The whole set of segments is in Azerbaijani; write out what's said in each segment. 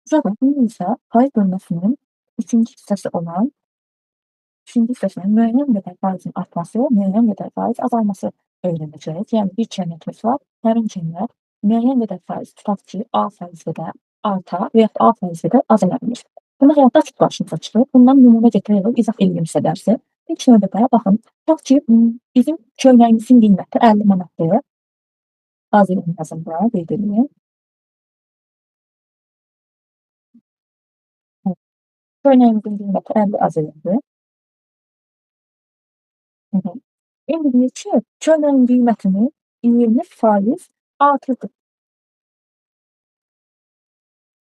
Zaten İngilizce faiz bölmesinin üçüncü hissəsi olan üçüncü hissəsinin müəyyən qədər faizin artması, müəyyən qədər faiz azalması öyrənəcəyik. Yəni bir cəmiyyətimiz var. Həmin cəmiyyət müəyyən qədər faiz tutaq ki, A faiz qədər arta və yaxud A faiz qədər azala bilir. Bunu həyatda çox qarşımıza çıxır. Bundan nümunə gətirərək izah edeyim sizə dərsi. İlk növbədə baxın, tutaq ki, bizim köynəyimizin qiyməti 50 manatdır. Az yazın bura, qeyd edeyim. Köynəyimizin qiyməti 50 AZL-dir. İndi deyir ki, köynəyin qiymətini 20% artırdı.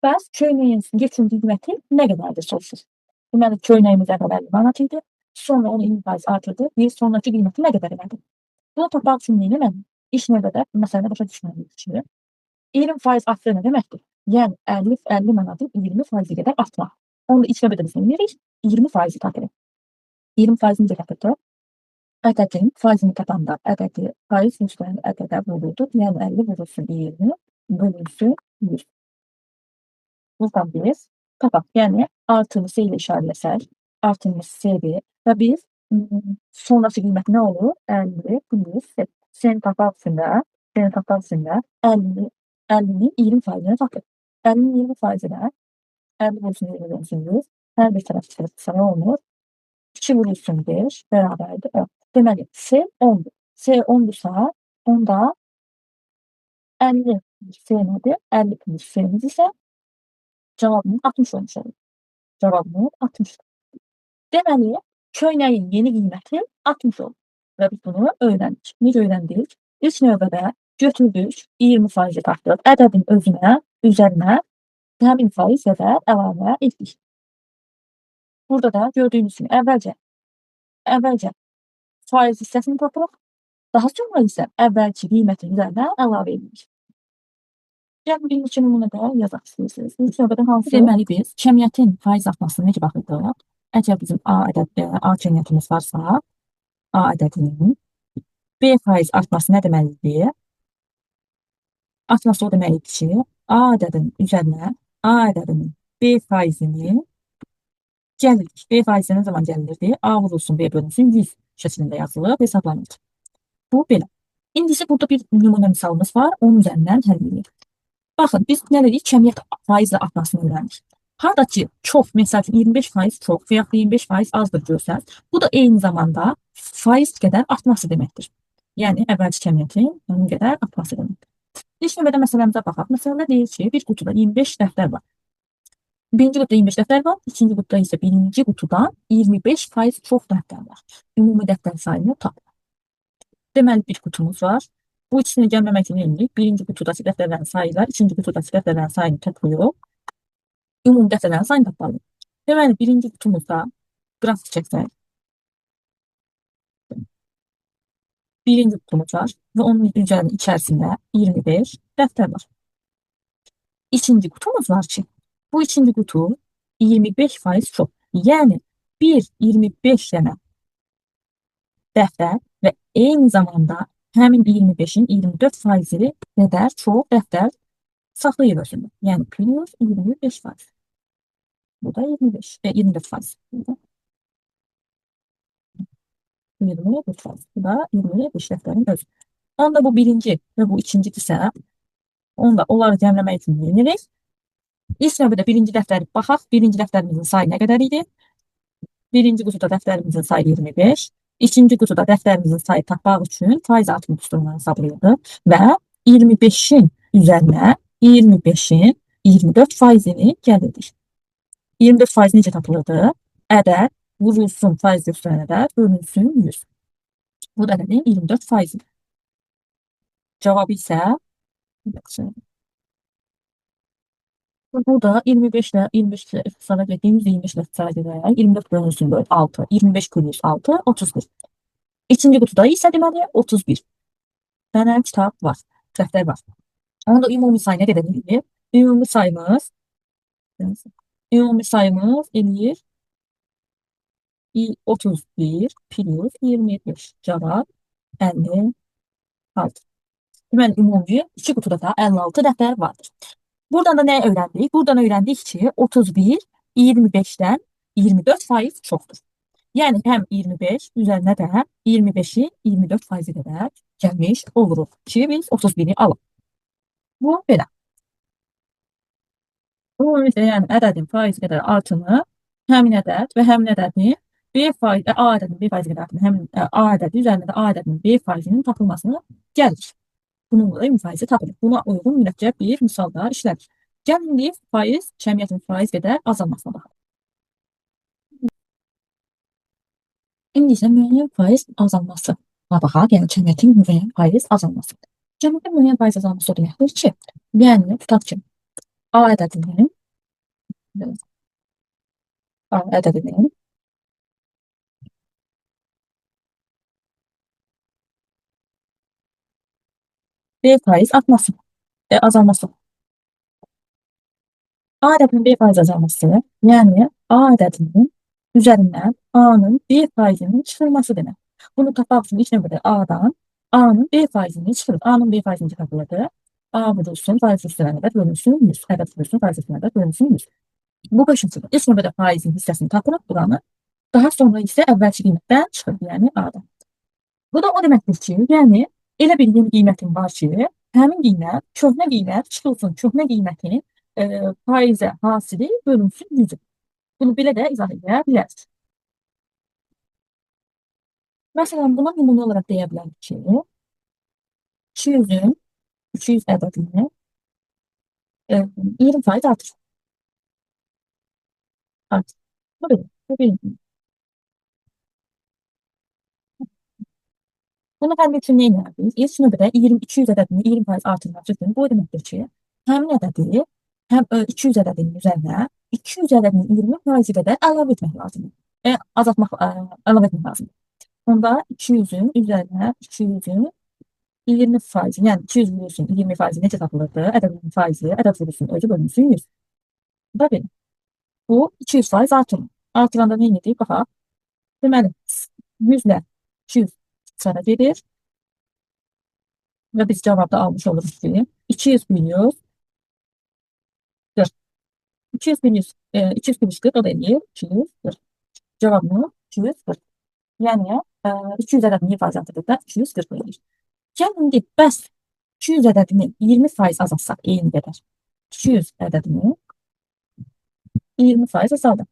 Bəs köynəyin geçim qiyməti nə qədərdir soruşur. Deməli, köynəyimiz əvvəl 50 manat idi, sonra onu 20% artırdı, bir sonraki qiyməti nə qədər elədi? Bunu tapmaq üçün mən ilk növbədə məsələni başa düşməliyik ki, 20% artırı nə deməkdir? Yəni 50 manatın 20% qədər artmaq. Onu da ilk növbədə biz eləyirik, 20% tapırıq. 20% necə tapırıq? Ədədin faizini tapanda ədədi faiz müstəqil ədədə vuruldu. Yəni 50 vurulsun 20 bölünsün 100. Buradan biz tapaq. Yəni artırını S ilə işarələsək, artırını S-dir və biz sonraki qiyməti nə olur? 50 plus S. S-ni tapaq üçün də 50'nin 20%'ini tapır. 50'nin 20%'ine 50 vurulsun 20 bölünsün 100. Hər bir tərəf çıxırsa nə olur? 2 vurulsun 5 bərabərdir 10. Deməli, S 10'dur. S 10'dursa, onda 50 S nədir? 50 plus S'miz isə cavabımız 60 olmuş olur. Cavabımız 60'dır. Deməli, köynəyin yeni qiyməti 60 olur. Və biz bunu öyrəndik. Necə öyrəndik? İlk növbədə götürdük, 20% tapdıq. Ədədin üzərinə həmin faiz qədər əlavə etdik. Burada da gördüyünüz kimi əvvəlcə faiz hissəsini tapırıq. Daha sonra isə əvvəlki qiymətin üzərinə əlavə edirik. Yəni bir neçə nümunədə yazaq istəyirsiniz. İlk növbədə hansı? Deməli biz cəmiyyətin faiz artmasına necə baxırdıq? Əgər bizim A cəmiyyətimiz varsa, A ədədinin B faiz artması nə deməkdir? Artması o deməkdir ki, A ədədinin üzərinə A ədədinin B faizini gəlirik. B faizi nə zaman gəlirdi? A vurulsun B bölünsün 100 şəklində yazılıb hesablanır. Bu belə. İndi isə burada bir nümunə misalımız var. Onun üzərindən həll edirik. Baxın, biz nə dedik? Cəmiyyət faizlə artmasını öyrəndik. Harada ki, çox, məsəl üçün 25% çox və yaxud 25% azdır görsəz, bu da eyni zamanda faiz qədər artması deməkdir. Yəni, əvvəlki cəmiyyətin onun qədər artması deməkdir. İlk növbədə məsələmizə baxaq. Məsələdə deyir ki, bir qutuda 25 dəftər var. Birinci qutuda 25 dəftər var, ikinci qutuda isə birinci qutudan 25% çox dəftər var. Ümumi dəftər sayını tapın. Deməli, bir qutumuz var. Bu ikisini gəlməmək üçün eləyirik. Birinci qutudakı dəftərlərin sayı ilə ikinci qutudakı dəftərlərin sayını toplayıb ümumi dəftərlərin sayını tapmalıyıq. Deməli, birinci qutumuzda qrafik çəksək. Birinci qutumuz var və onun üzərinin içərisində 25 dəftər var. İkinci qutumuz var ki, bu ikinci qutu 25% çox. Yəni, 25 dənə dəftər və eyni zamanda həmin 25'in 24% qədər çox dəftər saxlayır özündə. Yəni, plus 25%. Bu da 24%. Bu da 25 dəftərin özü. Onda bu birinci və bu ikincidirsə, onda onları cəmləmək üçün yenirik. İlk növbədə birinci dəftəri baxaq. Birinci dəftərimizin sayı nə qədər idi? Birinci qutuda dəftərimizin sayı 25. İkinci qutuda dəftərimizin sayı tapmaq üçün faiz artımı üsulunu hesablayırdıq və 25'in üzərinə 25'in 24%'ini gəlirdik. 24% necə tapılırdı? Ədəd vurulsun faiz göstərən ədəd bölünsün 100. Bu da ədədin 24%'dir. Cavabı isə burada 25 ilə 25 ixtisara etdiyimiz 25 ilə ixtisara edərək 24 bölünsün 6, 25 plus 6, 31. İkinci qutuda isə deməli 31 dənə kitab var, dəftər var. Onda ümumi sayı nə qədər eləyir? Ümumi sayımız eləyir 31 plus 25. Cavab 56. Deməli, ümumi iki qutuda da 56 dəftər vardır. Buradan da nə öyrəndik? Buradan öyrəndik ki, 31 25-dən 24% çoxdur. Yəni həm 25 üzərinə də 25-i 24% qədər gəlmiş oluruq ki, biz 31-i alaq. Bu belə. Ümumilikdə, yəni ədədin faiz qədər artımı həmin ədəd və həmin ədədin B faiz, A ədədinin B faizi qədər artımı həmin A ədədi üzərində də A ədədinin B faizinin tapılmasını gəlir. Bununla da müfaizi tapılır. Buna uyğun mürəkkəb bir misalda işlədir. Gəlin indi faiz, cəmiyyətin faiz qədər azalmasına baxaq. İndi isə müəyyən faiz azalmasına baxaq. Yəni cəmiyyətin müəyyən faiz azalması. Cəmiyyətin müəyyən faiz azalması o deməkdir ki, yəni tutaq ki, A ədədinin A ədədinin B faiz artması, azalması. A ədədinin B faiz azalması, yəni A ədədinin üzərindən A-nın B faizinin çıxılması demək. Bunu tapmaq üçün ilk növbədə A-dan A-nın B faizini çıxırıq. A-nın B faizini tapılırdı. A vurulsun, faiz üstünə ədəd bölünsün 100. Ədəd vurulsun, faiz üstünə ədəd bölünsün 100. Bu beşincidir. İlk növbədə faizin hissəsini tapırıq buranı. Daha sonra isə əvvəlki qiymətdən çıxır, yəni A-dan. Bu da o deməkdir ki, yəni elə bir yeni qiymətin var ki, həmin qiymət, köhnə qiymət çıxılsın, köhnə qiymətin faizə hasili bölünsün 100. Bunu belə də izah edə bilərik. Məsələn, buna nümunə olaraq deyə bilərik ki, 200-ün 200 ədədini 20% artır. Artır. Bu belə. Bu birinci. Bunu fərq üçün nə edərik? İlk növbədə 200 ədədini 20% artırmaq üçün bu deməkdir ki, həmin ədədi həm 200 ədədinin üzərinə 200 ədədinin 20% qədər əlavə etmək lazımdır. Əlavə etmək lazımdır. Onda 200-ün üzərinə 200-ün 20%, yəni 200 vurulsun 20% necə tapılırdı? Ədədin faizi, ədəd vurulsun özü bölünsün 100. Bu da belə. Bu 200% artırılır. Artıranda nə edir? Baxaq. Deməli, 100 ilə 200 çıxara gedir. Və biz cavabda almış oluruq ki, 200 bölü 100 40. 200 bölü 100, 200 bölü 40 o da eləyir 240. Cavabını 240. Yəni 200 ədədini 20% artırdıqda 240 eləyir. Gəlin indi bəs 200 ədədini 20% azaltsaq eyni qədər. 200 ədədini 20% azaldıq.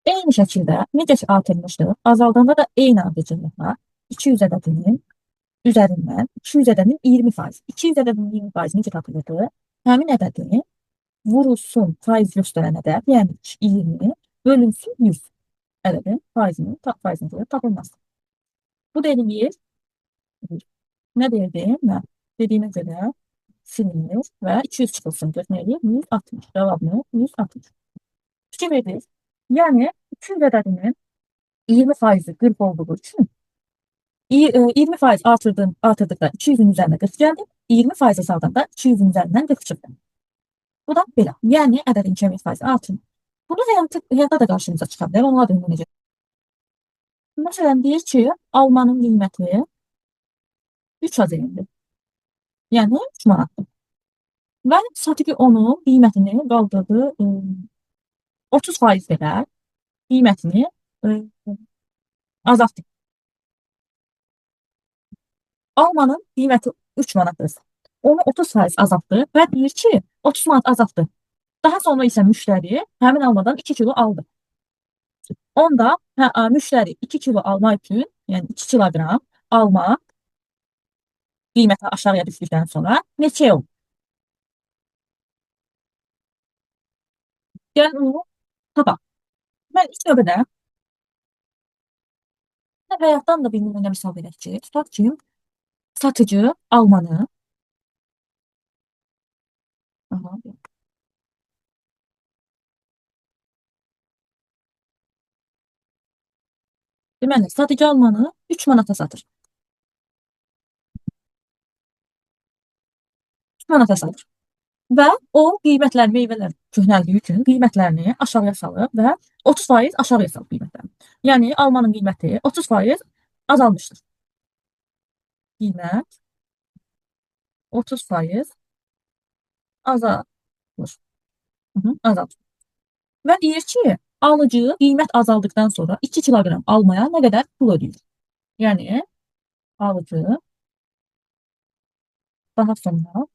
Eyni şəkildə necə ki artırmışdıq, azaldanda da eyni ardıcıllıqla 200 ədədinin üzərindən 200 ədədinin 20%. 200 ədədinin 20% necə tapılırdı? Həmin ədədini vurulsun faiz göstərən ədəd, yəni 20 bölünsün 100 ədədin faizinin tapılması. Bu da eləyir. Nə deyirdim? Mən dediyimə görə silinir və 200 çıxılsın. Gör nə eləyir? 160. Cavabını 160. Fikir veririk. Yəni 200 ədədinin 20% 40 olduğu üçün 20% artırdıqda 200-ün üzərinə 40 gəldi. 20% azaldanda 200-ün üzərindən 40 çıxdı. Bu da belə. Yəni ədədin cəmiyyət faizi artırır. Bunu həyatda da qarşımıza çıxa bilər. Onlar da necə? Məsələn, deyir ki, almanın qiyməti 3 AZN-dir. Yəni 3 manatdır. Və satıcı onun qiymətini qaldırdı 30% qədər qiymətini azaltdı. Almanın qiyməti 3 manatdır. Onu 30% azaltdı və deyir ki, 30 manat azaltdı. Daha sonra isə müştəri həmin almadan 2 kilo aldı. Onda müştəri 2 kilo alma üçün, yəni 2 kiloqram alma qiyməti aşağıya düşdükdən sonra neçə olur? Gəlin onu tapaq. Mən ilk növbədə həyatdan da bir nümunə misal verək ki, tutaq ki, satıcı almanı deməli, satıcı almanı 3 manata satır. 3 manata satır. Və o qiymətlər, meyvələr köhnəldiyi üçün qiymətlərini aşağıya salıb və 30% aşağıya salıb qiymətlərini. Yəni almanın qiyməti 30% azalmışdır. Qiymət 30% azalır. Hı -hı, azalır. Və deyir ki, alıcı qiymət azaldıqdan sonra 2 kiloqram almaya nə qədər pul ödəyir? Yəni alıcı daha sonra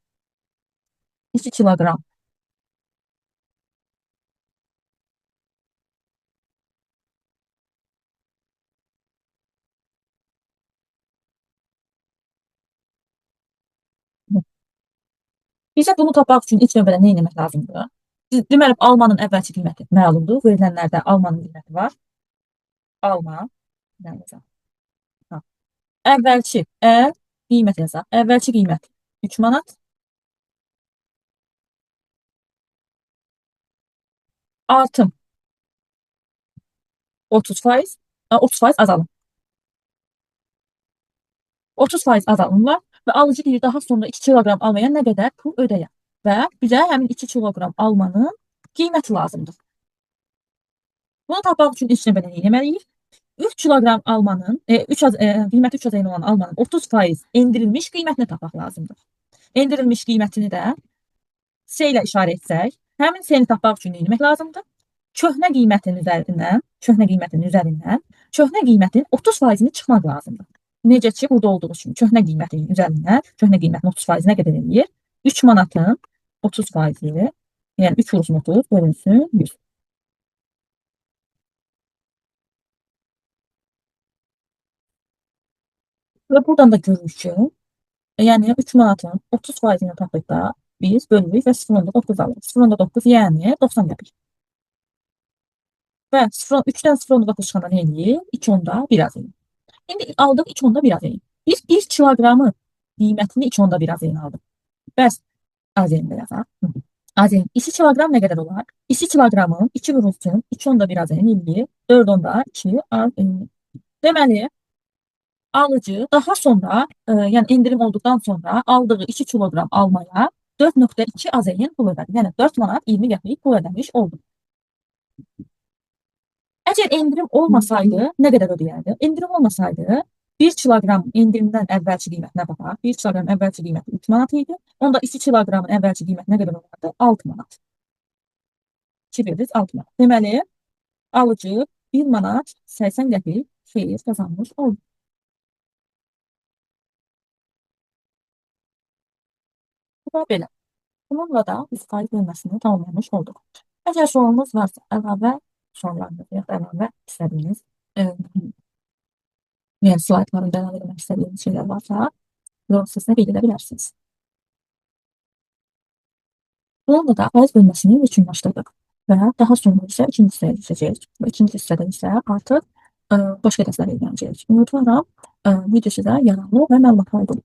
2 kiloqram. Bizə bunu tapmaq üçün ilk növbədə nə etmək lazımdır? Deməli, almanın əvvəlki qiyməti məlumdur. Verilənlərdə almanın qiyməti var. Alma. Yəni, əvvəlki qiymət yazaq. Əvvəlki qiymət 3 manat. Artım 30%. 30% azalım. 30% azalım var və alıcı deyir daha sonra 2 kiloqram almaya nə qədər pul ödəyər və bizə həmin 2 kiloqram almanın qiyməti lazımdır. Bunu tapmaq üçün ilk növbədə nə etməliyik? 3 kiloqram almanın, qiyməti 3 azayın olan almanın 30% endirilmiş qiymətini tapmaq lazımdır. Endirilmiş qiymətini də S ilə işarə etsək, həmin S-ni tapmaq üçün nə etmək lazımdır? Köhnə qiymətin üzərindən, köhnə qiymətin 30%-ni çıxmaq lazımdır. Necə ki, burada olduğu kimi köhnə qiymətin üzərindən, köhnə qiymətin 30% nə qədər eləyir? 3 manatın 30%, yəni 3 vurulsun 30 bölünsün 100. Və buradan da görürük ki, yəni 3 manatın 30%-ni tapdıqda biz bölürük və 0.9 alırıq. 0.9 yəni 90 qəpik. Və 3-dən 0.9 çıxanda nə eləyir? 2.1 azayın. İndi aldıq 2.1 azayın. Biz 1 kiloqramı qiymətini 2.1 azayın aldıq. Bəs azayında yazaq. Azayın 2 kiloqram nə qədər olar? 2 kiloqramın 2 vurulsun 2.1 azayın eləyir. 4.2 azayın. Deməli, alıcı daha sonra, yəni endirim olduqdan sonra aldığı 2 kiloqram almaya 4.2 azayın pul ödədi. Yəni 4 manat 20 qəpik pul ödəmiş oldu. Əgər endirim olmasaydı nə qədər ödəyərdi? Endirim olmasaydı 1 kiloqram endirimdən əvvəlki qiymətinə baxaq. 1 kiloqram əvvəlki qiyməti 3 manat idi. Onda 2 kiloqramın əvvəlki qiyməti nə qədər olardı? 6 manat. 2 bölü 6 manat. Deməli, alıcı 1 manat 80 qəpik xeyir qazanmış oldu. Bu da belə. Bununla da biz faiz bölməsini tamamlamış olduq. Əgər sorunuz varsa, əlavə sorularınız ya da əlavə istədiyiniz yəni slaytlarında əlavə etmək istədiyiniz şeylər varsa, yorum sesine qeyd edə bilərsiniz. Bununla da faiz bölməsini yekunlaşdırdıq və daha sonra isə ikinci hissəyə keçəcəyik. Və ikinci hissədə isə artıq başqa dərslərə öyrənəcəyik. Ümidvaram video sizə yararlı və məlumatlı oldu.